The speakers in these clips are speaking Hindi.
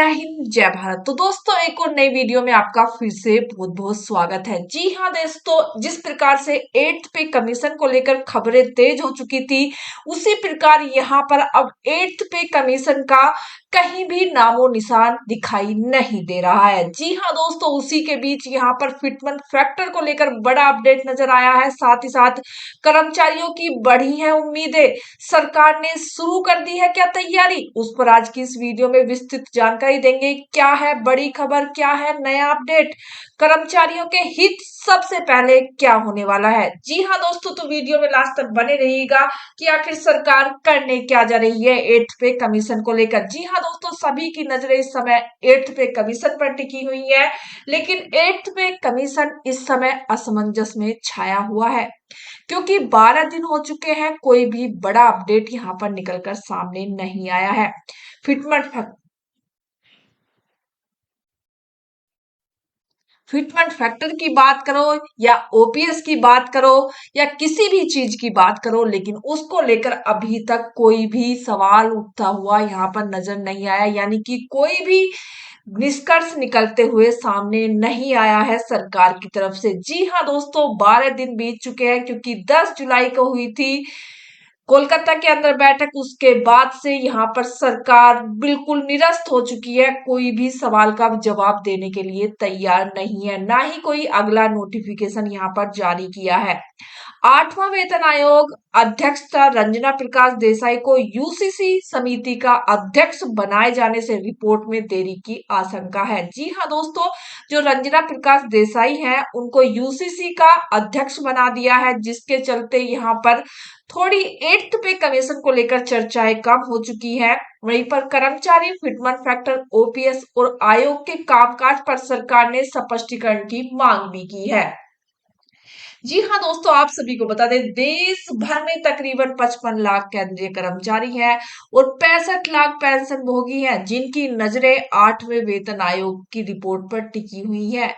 जय हिंद जय भारत। तो दोस्तों एक और नई वीडियो में आपका फिर से बहुत बहुत स्वागत है। जी हाँ दोस्तों, जिस प्रकार से 8th पे कमीशन को लेकर खबरें तेज हो चुकी थी, उसी प्रकार यहाँ पर अब 8th पे कमीशन का कहीं भी नामो निशान दिखाई नहीं दे रहा है। जी हाँ दोस्तों, उसी के बीच यहाँ पर फिटमेंट फैक्टर को लेकर बड़ा अपडेट नजर आया है। साथ ही साथ कर्मचारियों की बढ़ी है उम्मीदें, सरकार ने शुरू कर दी है क्या तैयारी, उस पर आज की इस वीडियो में विस्तृत जानकारी देंगे। क्या है बड़ी खबर, क्या है नया अपडेट, कर्मचारियों के हित सबसे पहले क्या होने वाला है। जी हाँ दोस्तों, तो वीडियो में लास्ट तक बने रहिएगा कि आखिर सरकार करने क्या जा रही है 8th पे कमीशन को लेकर। जी हाँ दोस्तों, सभी की नजरें इस समय 8th पे कमीशन पर टिकी हुई है, लेकिन 8th पे कमीशन इस समय असमंजस में छाया हुआ है, क्योंकि 12 दिन हो चुके हैं, कोई भी बड़ा अपडेट यहाँ पर निकलकर सामने नहीं आया है। फिटमेंट फिटमेंट फैक्टर की बात करो या ओपीएस की बात करो या किसी भी चीज की बात करो, लेकिन उसको लेकर अभी तक कोई भी सवाल उठता हुआ यहाँ पर नजर नहीं आया, यानी कि कोई भी निष्कर्ष निकलते हुए सामने नहीं आया है सरकार की तरफ से। जी हाँ दोस्तों, 12 दिन बीत चुके हैं, क्योंकि 10 जुलाई को हुई थी कोलकाता के अंदर बैठक। उसके बाद से यहाँ पर सरकार बिल्कुल निरस्त हो चुकी है, कोई भी सवाल का जवाब देने के लिए तैयार नहीं है, ना ही कोई अगला नोटिफिकेशन यहाँ पर जारी किया है। 8वां वेतन आयोग अध्यक्ष रंजना प्रकाश देसाई को यूसीसी समिति का अध्यक्ष बनाए जाने से रिपोर्ट में देरी की आशंका है। जी हाँ दोस्तों, जो रंजना प्रकाश देसाई हैं, उनको यूसीसी का अध्यक्ष बना दिया है, जिसके चलते यहाँ पर थोड़ी 8th पे कमीशन को लेकर चर्चाएं कम हो चुकी है। वहीं पर कर्मचारी फिटमेंट फैक्टर, ओपीएस और आयोग के कामकाज पर सरकार ने स्पष्टीकरण की मांग भी की है। जी हाँ दोस्तों, आप सभी को बता दें, देश भर में तकरीबन 55 लाख केंद्रीय कर्मचारी हैं और 65 लाख पेंशन भोगी हैं, जिनकी नजरें 8वें वेतन आयोग की रिपोर्ट पर टिकी हुई है।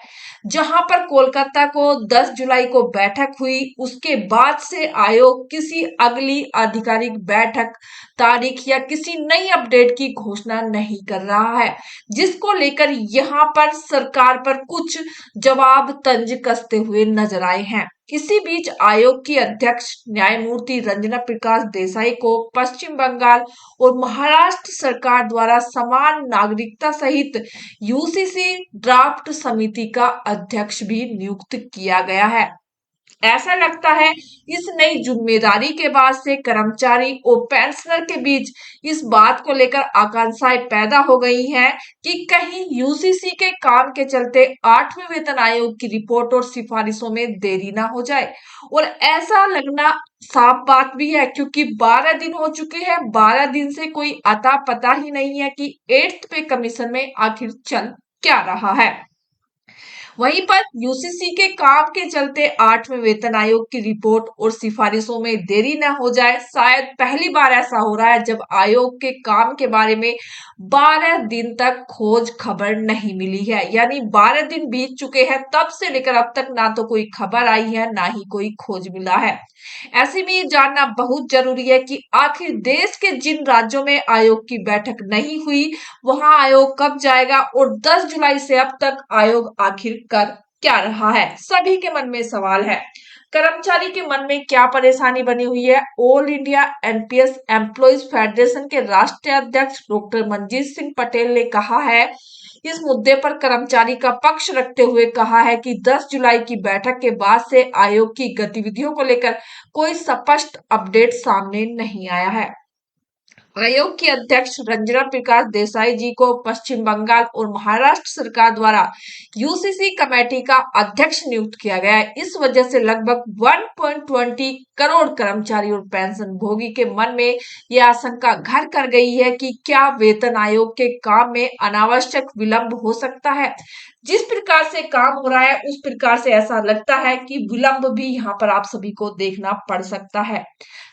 जहां पर कोलकाता को 10 जुलाई को बैठक हुई, उसके बाद से आयोग किसी अगली आधिकारिक बैठक, तारीख या किसी नई अपडेट की घोषणा नहीं कर रहा है, जिसको लेकर यहाँ पर सरकार पर कुछ जवाब तंज कसते हुए नजर आए हैं। इसी बीच आयोग की अध्यक्ष न्यायमूर्ति रंजना प्रकाश देसाई को पश्चिम बंगाल और महाराष्ट्र सरकार द्वारा समान नागरिकता सहित यूसीसी ड्राफ्ट समिति का अध्यक्ष भी नियुक्त किया गया है। ऐसा लगता है इस नई जिम्मेदारी के बाद से कर्मचारी और पेंशनर के बीच इस बात को लेकर आकांक्षाएं पैदा हो गई हैं कि कहीं यूसीसी के काम के चलते 8वें वेतन आयोग की रिपोर्ट और सिफारिशों में देरी ना हो जाए। और ऐसा लगना साफ बात भी है, क्योंकि 12 दिन हो चुके हैं, 12 दिन से कोई अता पता ही नहीं है कि 8th पे कमीशन में आखिर चल क्या रहा है। वहीं पर यूसीसी के काम के चलते 8वें वेतन आयोग की रिपोर्ट और सिफारिशों में देरी न हो जाए। शायद पहली बार ऐसा हो रहा है जब आयोग के काम के बारे में 12 दिन तक खोज खबर नहीं मिली है, यानी 12 दिन बीत चुके हैं, तब से लेकर अब तक ना तो कोई खबर आई है, ना ही कोई खोज मिला है। ऐसे में ये जानना बहुत जरूरी है कि आखिर देश के जिन राज्यों में आयोग की बैठक नहीं हुई, वहां आयोग कब जाएगा और 10 जुलाई से अब तक आयोग आखिर कर क्या रहा है। सभी के मन में सवाल है। कर्मचारी के मन में क्या परेशानी बनी हुई है। All India NPS employees federation के राष्ट्रीय अध्यक्ष डॉक्टर मनजीत सिंह पटेल ने कहा है, इस मुद्दे पर कर्मचारी का पक्ष रखते हुए कहा है कि 10 जुलाई की बैठक के बाद से आयोग की गतिविधियों को लेकर कोई स्पष्ट अपडेट सामने नहीं आया है। आयोग की अध्यक्ष रंजना प्रकाश देसाई जी को पश्चिम बंगाल और महाराष्ट्र सरकार द्वारा यूसीसी कमेटी का अध्यक्ष नियुक्त किया गया है। इस वजह से लगभग 1.20 करोड़ कर्मचारी और पेंशन भोगी के मन में यह आशंका घर कर गई है कि क्या वेतन आयोग के काम में अनावश्यक विलंब हो सकता है। जिस प्रकार से काम हो रहा है, उस प्रकार से ऐसा लगता है कि विलंब भी यहाँ पर आप सभी को देखना पड़ सकता है।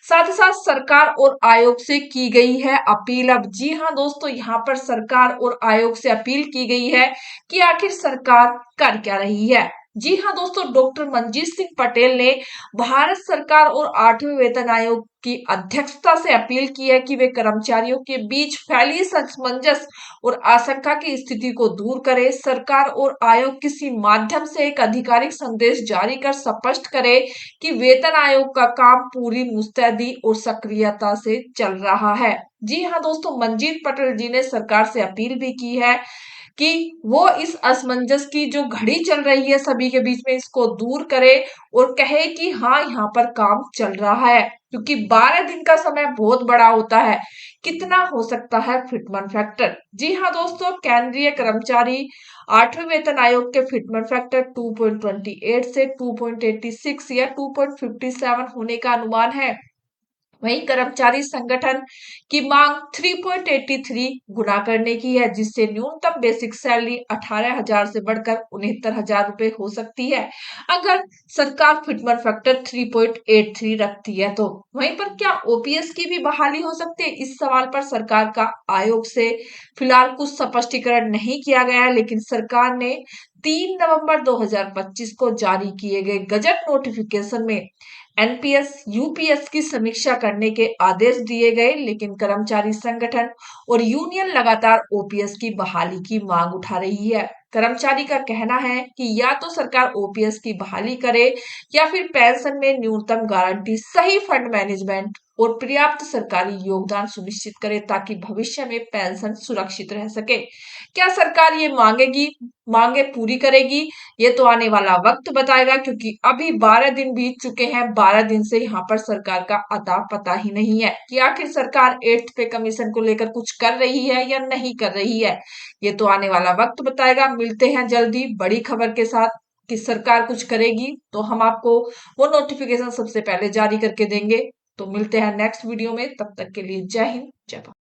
साथ ही साथ सरकार और आयोग से की गई है अपील। अब जी हाँ दोस्तों, यहाँ पर सरकार और आयोग से अपील की गई है कि आखिर सरकार कर क्या रही है। जी हाँ दोस्तों, डॉक्टर मनजीत सिंह पटेल ने भारत सरकार और 8वें वेतन आयोग की अध्यक्षता से अपील की है कि वे कर्मचारियों के बीच फैली असमंजस और आशंका की स्थिति को दूर करे। सरकार और आयोग किसी माध्यम से एक आधिकारिक संदेश जारी कर स्पष्ट करे कि वेतन आयोग का काम पूरी मुस्तैदी और सक्रियता से चल रहा है। जी हाँ दोस्तों, मनजीत पटेल जी ने सरकार से अपील भी की है कि वो इस असमंजस की जो घड़ी चल रही है सभी के बीच में, इसको दूर करे और कहे कि हाँ, यहाँ पर काम चल रहा है, क्योंकि 12 दिन का समय बहुत बड़ा होता है। कितना हो सकता है फिटमेंट फैक्टर? जी हाँ दोस्तों, केंद्रीय कर्मचारी 8वें वेतन आयोग के फिटमेंट फैक्टर 2.28 से 2.86 या 2.57 होने का अनुमान है। वहीं कर्मचारी संगठन की मांग 3.83 गुना करने की है, जिससे न्यूनतम बेसिक सैलरी 18,000 से बढ़कर 69,000 रुपए हो सकती है अगर सरकार फिटमेंट फैक्टर 3.83 रखती है तो। वहीं पर क्या ओपीएस की भी बहाली हो सकती है? इस सवाल पर सरकार का आयोग से फिलहाल कुछ स्पष्टीकरण नहीं किया गया है, लेकिन सरकार ने 3 नवंबर 2025 को जारी किए गए गजट नोटिफिकेशन में एनपीएस यूपीएस की समीक्षा करने के आदेश दिए गए, लेकिन कर्मचारी संगठन और यूनियन लगातार ओपीएस की बहाली की मांग उठा रही है। कर्मचारी का कहना है कि या तो सरकार ओपीएस की बहाली करे या फिर पेंशन में न्यूनतम गारंटी, सही फंड मैनेजमेंट और पर्याप्त सरकारी योगदान सुनिश्चित करे ताकि भविष्य में पेंशन सुरक्षित रह सके। क्या सरकार ये मांगे पूरी करेगी? ये तो आने वाला वक्त बताएगा, क्योंकि अभी 12 दिन बीत चुके हैं। 12 दिन से यहाँ पर सरकार का अता पता ही नहीं है कि आखिर सरकार 8th पे कमीशन को लेकर कुछ कर रही है या नहीं कर रही है। ये तो आने वाला वक्त बताएगा। मिलते हैं जल्दी बड़ी खबर के साथ कि सरकार कुछ करेगी तो हम आपको वो नोटिफिकेशन सबसे पहले जारी करके देंगे। तो मिलते हैं नेक्स्ट वीडियो में, तब तक के लिए जय हिंद, जय भारत।